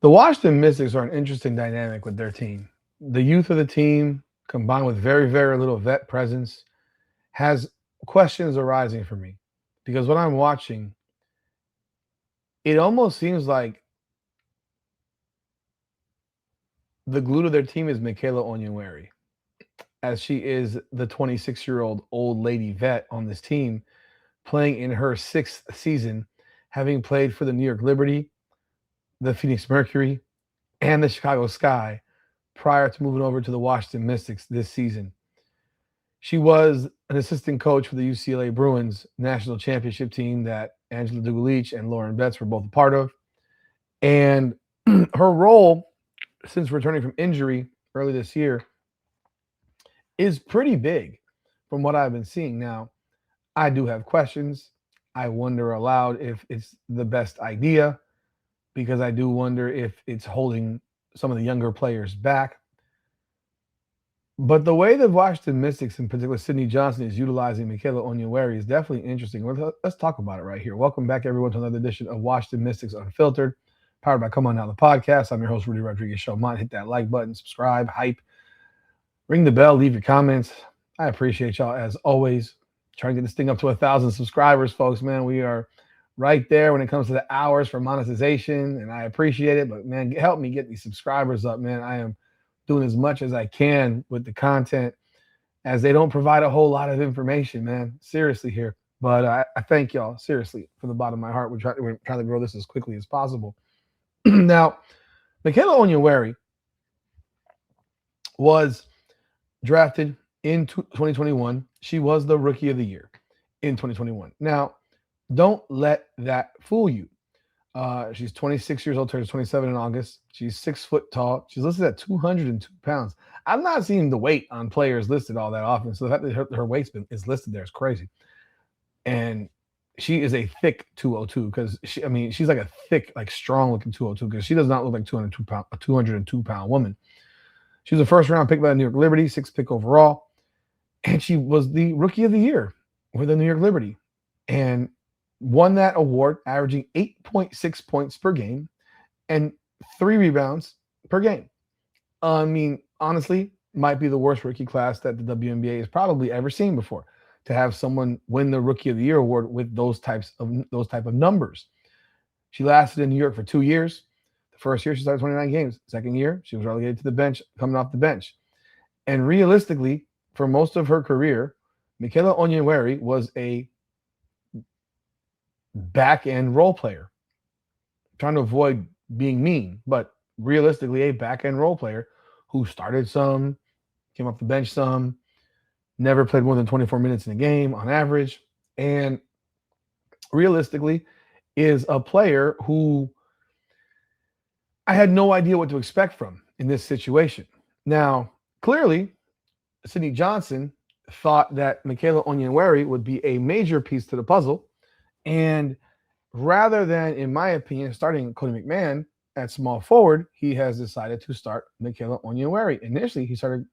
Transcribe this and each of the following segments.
The Washington Mystics are an interesting dynamic with their team. The youth of the team, combined with very, very little vet presence, has questions arising for me. Because when I'm watching, it almost seems like the glue to their team is Michaela Onyenwere, as she is the 26-year-old old lady vet on this team, playing in her sixth season, having played for the New York Liberty, the Phoenix Mercury, and the Chicago Sky prior to moving over to the Washington Mystics this season. She was an assistant coach for the UCLA Bruins national championship team that Angela Dugulich and Lauren Betts were both a part of. And her role since returning from injury early this year is pretty big from what I've been seeing. Now, I do have questions. I wonder aloud if it's the best idea because I do wonder if it's holding some of the younger players back. But the way the Washington Mystics, in particular Sydney Johnson, is utilizing Michaela Onyenwere is definitely interesting. Let's talk about it right here. Welcome back, everyone, to another edition of Washington Mystics Unfiltered, powered by Come On Now, the podcast. I'm your host, Rudy Rodriguez Show. Hit that like button, subscribe, hype, ring the bell, leave your comments. I appreciate y'all as always. Trying to get this thing up to 1,000 subscribers, folks. Man, we are right there when it comes to the hours for monetization, and I appreciate it. But man, help me get these subscribers up, man. I am doing as much as I can with the content, as they don't provide a whole lot of information, man. Seriously here. But I thank y'all, seriously, from the bottom of my heart. We're trying to grow this as quickly as possible. Now, Michaela Onyenwere was drafted in 2021. She was the Rookie of the Year in 2021. Now, don't let that fool you. She's 26 years old, turns 27 in August. She's 6 foot tall. She's listed at 202 pounds. I've not seen the weight on players listed all that often, so the fact that her weight is listed there is crazy. And she is a thick 202 because she's like a thick, like strong looking 202 because she does not look like a 202 pound woman. She was a first round pick by the New York Liberty, 6th pick overall, and she was the Rookie of the Year with the New York Liberty, and won that award, averaging 8.6 points per game and 3 rebounds per game. I mean, honestly, might be the worst rookie class that the WNBA has probably ever seen before, to have someone win the Rookie of the Year award with those type of numbers. She lasted in New York for 2 years. The first year, she started 29 games. Second year, she was relegated to the bench, coming off the bench. And realistically, for most of her career, Michaela Onyenwere was a back-end role player. I'm trying to avoid being mean, but realistically, a back-end role player who started some, came off the bench some, never played more than 24 minutes in a game on average, and realistically is a player who I had no idea what to expect from in this situation. Now, clearly, Sydney Johnson thought that Michaela Onyenwere would be a major piece to the puzzle, and rather than, in my opinion, starting Cody McMahon at small forward, he has decided to start Michaela Onyenwere. Initially, he started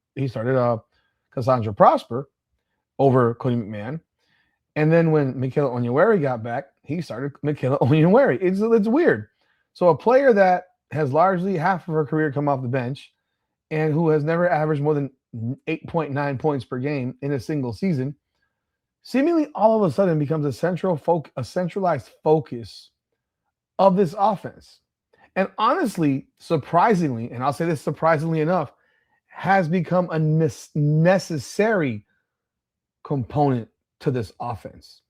Cassandra Prosper over Cody McMahon, and then when Michaela Onyenwere got back, he started Michaela Onyenwere. It's weird. So a player that has largely half of her career come off the bench and who has never averaged more than 8.9 points per game in a single season, seemingly all of a sudden becomes a centralized focus of this offense. And honestly, surprisingly, and I'll say this surprisingly enough, has become a necessary component to this offense.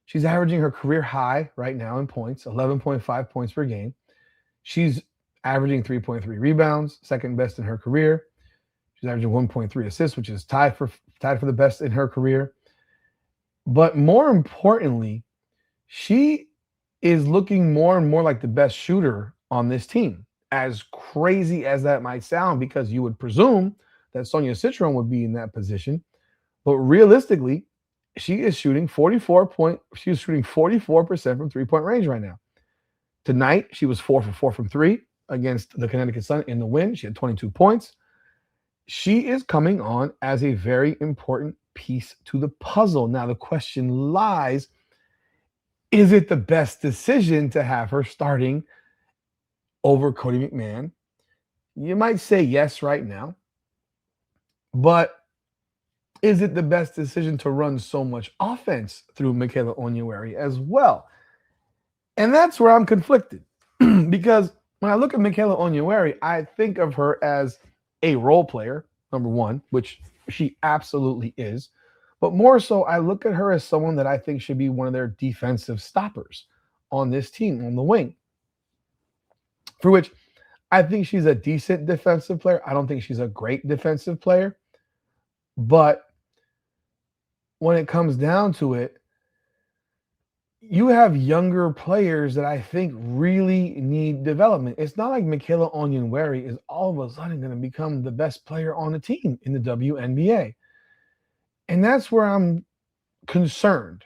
She's averaging her career high right now in points, 11.5 points per game. She's averaging 3.3 rebounds, second best in her career. She's averaging 1.3 assists, which is tied for the best in her career. But more importantly, she is looking more and more like the best shooter on this team. As crazy as that might sound, because you would presume that Sonia Citron would be in that position. But realistically, she is shooting 44% from three-point range right now. Tonight, she was 4 for 4 from 3 against the Connecticut Sun in the win. She had 22 points. She is coming on as a very important piece to the puzzle. Now, the question lies, is it the best decision to have her starting over Cody McMahon? You might say yes right now, but is it the best decision to run so much offense through Michaela Onyenwere as well? And that's where I'm conflicted because when I look at Michaela Onyenwere, I think of her as a role player, number one, which she absolutely is. But more so, I look at her as someone that I think should be one of their defensive stoppers on this team, on the wing, for which I think she's a decent defensive player. I don't think she's a great defensive player. But when it comes down to it, you have younger players that I think really need development. It's not like Michaela Onyenwere is all of a sudden going to become the best player on the team in the WNBA. And that's where I'm concerned,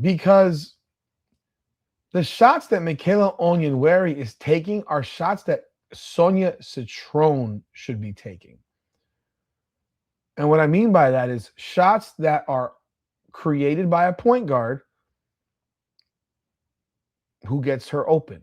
because the shots that Michaela Onyenwere is taking are shots that Sonia Citron should be taking. And what I mean by that is shots that are created by a point guard who gets her open.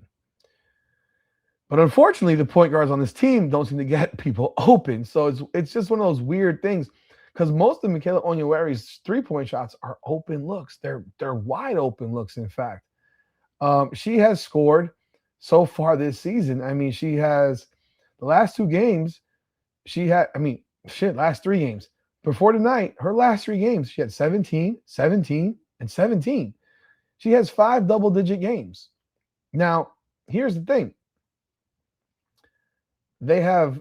But unfortunately, the point guards on this team don't seem to get people open. So it's just one of those weird things, because most of Michaela Onyenwere's three-point shots are open looks. They're wide open looks, in fact. She has scored so far this season. I mean, she has the last two games. Last three games. Before tonight, her last three games, she had 17, 17, and 17. She has 5 double-digit games. Now, here's the thing. They're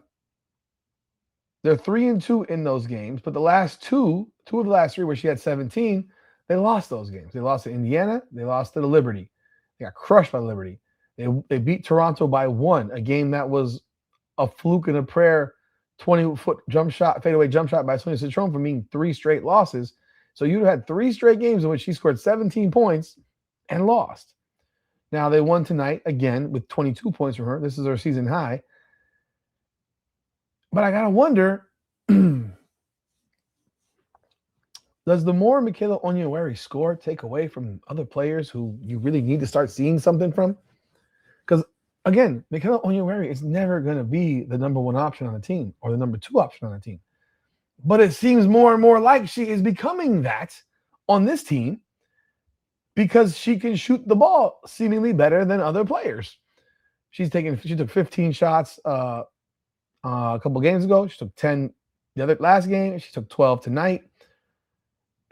3-2 in those games, but the last two of the last three where she had 17, they lost those games. They lost to Indiana. They lost to the Liberty. They got crushed by Liberty. They beat Toronto by 1, a game that was a fluke and a prayer, 20-foot fadeaway jump shot by Sonia Citron for being 3 straight losses. So you had 3 straight games in which she scored 17 points and lost. Now they won tonight again with 22 points from her. This is her season high. But I got to wonder, does the more Michaela Onyenwere score take away from other players who you really need to start seeing something from? Because, again, Michaela Onyenwere is never going to be the number 1 option on the team or the number 2 option on the team. But it seems more and more like she is becoming that on this team, because she can shoot the ball seemingly better than other players. She took 15 shots a couple games ago. She took 10 last game. She took 12 tonight.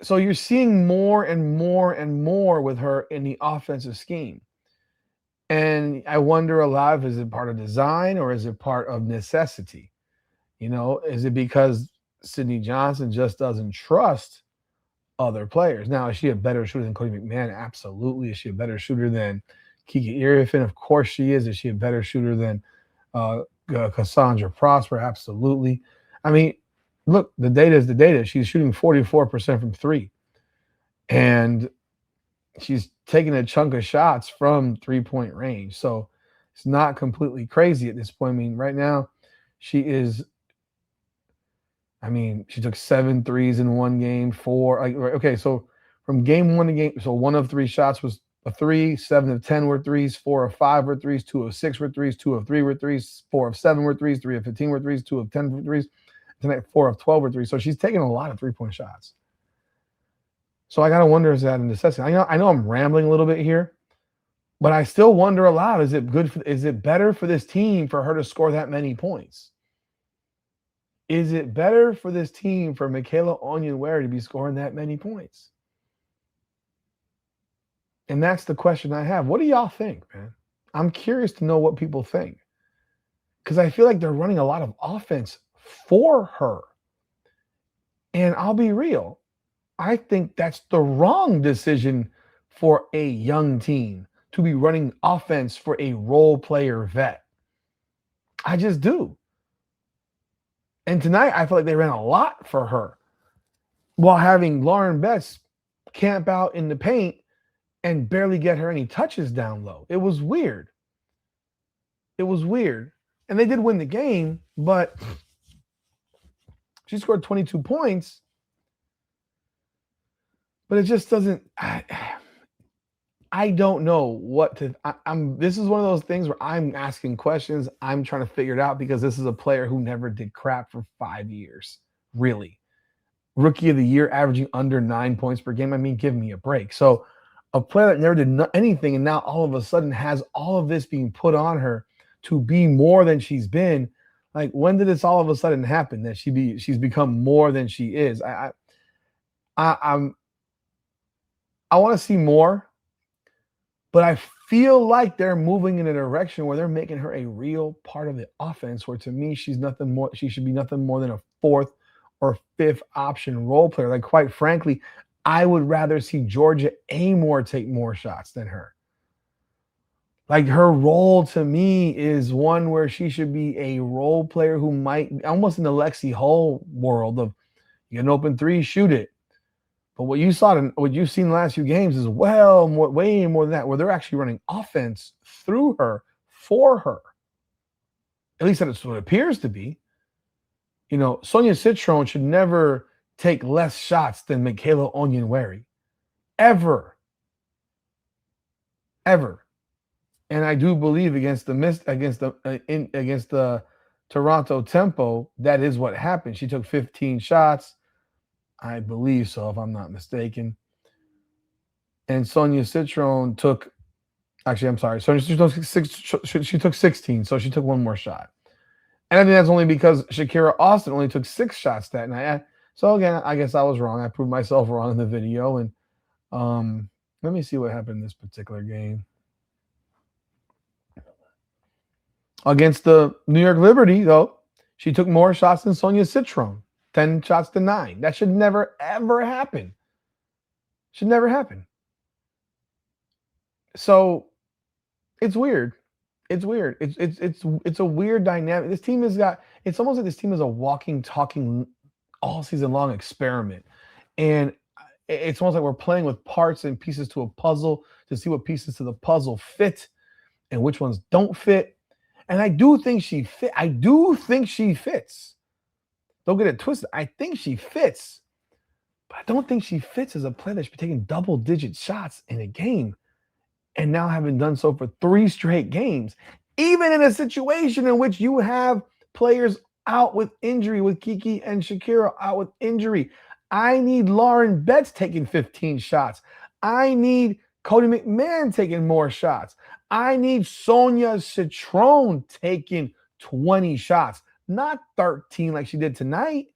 So you're seeing more and more and more with her in the offensive scheme. And I wonder a lot if, is it part of design or is it part of necessity? Is it because Sydney Johnson just doesn't trust other players? Now, is she a better shooter than Cody McMahon? Absolutely. Is she a better shooter than Kiki Iriafen? Of course she is. Is she a better shooter than Cassandra Prosper? Absolutely. I mean, look, the data is the data. She's shooting 44% from 3. And she's taking a chunk of shots from 3-point range. So it's not completely crazy at this point. I mean, right now, she took 7 threes in one game, 4. Okay, so from game 1 to game, so 1 of 3 shots was a 3, 7 of 10 were threes, 4 of 5 were threes, 2 of 6 were threes, 2 of 3 were threes, 4 of 7 were threes, 3 of 15 were threes, 2 of 10 were threes. Tonight, 4 of 12 were threes. So she's taking a lot of 3-point shots. So I got to wonder, is that a necessity? I know I'm rambling a little bit here, but I still wonder aloud, is it better for this team for her to score that many points? Is it better for this team for Michaela Onyenwere to be scoring that many points? And that's the question I have. What do y'all think, man? I'm curious to know what people think, because I feel like they're running a lot of offense for her. And I'll be real, I think that's the wrong decision for a young team, to be running offense for a role player vet. I just do. And tonight, I feel like they ran a lot for her while having Lauren Betts camp out in the paint and barely get her any touches down low. It was weird. And they did win the game, but she scored 22 points. But it just doesn't. I don't know what to. I'm. This is one of those things where I'm asking questions. I'm trying to figure it out because this is a player who never did crap for 5 years. Really, rookie of the year, averaging under 9 points per game. I mean, give me a break. So, a player that never did anything, and now all of a sudden has all of this being put on her to be more than she's been. Like, when did this all of a sudden happen that she's become more than she is? I'm I want to see more. But I feel like they're moving in a direction where they're making her a real part of the offense. Where to me, she's nothing more. She should be nothing more than a fourth or fifth option role player. Like, quite frankly, I would rather see Georgia Amore take more shots than her. Like, her role to me is one where she should be a role player who might almost in the Lexi Hull world of you get an open three, shoot it. But what you've seen the last few games is way more than that, where they're actually running offense through her, for her. At least that's what it appears to be. You know, Sonia Citron should never take less shots than Michaela Onyenwere. Ever. Ever. And I do believe against the Toronto Tempo, that is what happened. She took 15 shots. I believe so, if I'm not mistaken. And Sonia Citron took, actually, I'm sorry. Sonia Citron she took 16, so she took one more shot. And I think that's only because Shakira Austin only took 6 shots that night. So again, I guess I was wrong. I proved myself wrong in the video. And let me see what happened in this particular game. Against the New York Liberty, though, she took more shots than Sonia Citron. 10 shots to 9. That should never, ever happen. Should never happen. So it's weird. It's weird. It's a weird dynamic. This team has got, it's almost like this team is a walking, talking, all season long experiment. And it's almost like we're playing with parts and pieces to a puzzle to see what pieces to the puzzle fit and which ones don't fit. And I do think she fits. Don't get it twisted. I think she fits, but I don't think she fits as a player that should be taking double-digit shots in a game and now having done so for 3 straight games, even in a situation in which you have players out with injury, with Kiki and Shakira out with injury. I need Lauren Betts taking 15 shots. I need Cody McMahon taking more shots. I need Sonia Citron taking 20 shots. Not 13 like she did tonight.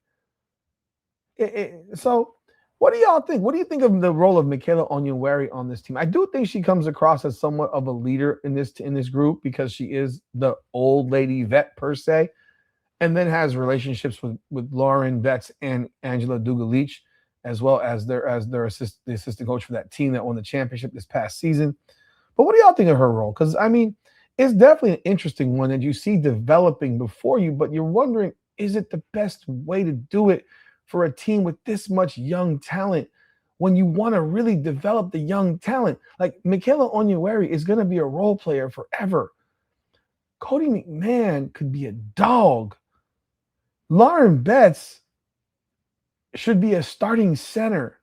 So what do y'all think? What do you think of the role of Michaela Onyenwere on this team? I do think she comes across as somewhat of a leader in this group because she is the old lady vet per se, and then has relationships with Lauren Betts and Angela Duga-Leach, as well as the assistant coach for that team that won the championship this past season. But what do y'all think of her role? Because, I mean, it's definitely an interesting one that you see developing before you, but you're wondering, is it the best way to do it for a team with this much young talent when you want to really develop the young talent? Like, Michaela Onyenwere is going to be a role player forever. Cody McMahon could be a dog. Lauren Betts should be a starting center.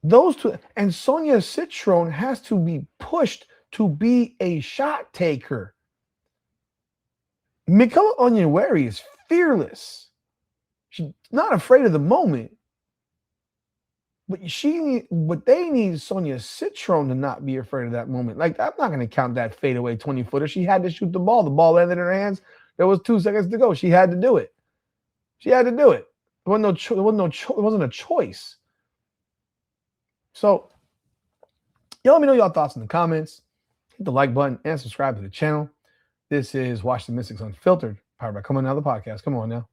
Those two, and Sonia Citron has to be pushed to be a shot taker. Michaela Onyenwere is fearless. She's not afraid of the moment. But they need Sonia Citron to not be afraid of that moment. Like, I'm not going to count that fadeaway 20-footer. She had to shoot the ball. The ball landed in her hands. There was 2 seconds to go. She had to do it. It wasn't a choice. So, y'all let me know your thoughts in the comments. Hit the like button and subscribe to the channel. This is Watch the Mystics Unfiltered, powered by Come On Now, the podcast. Come on now.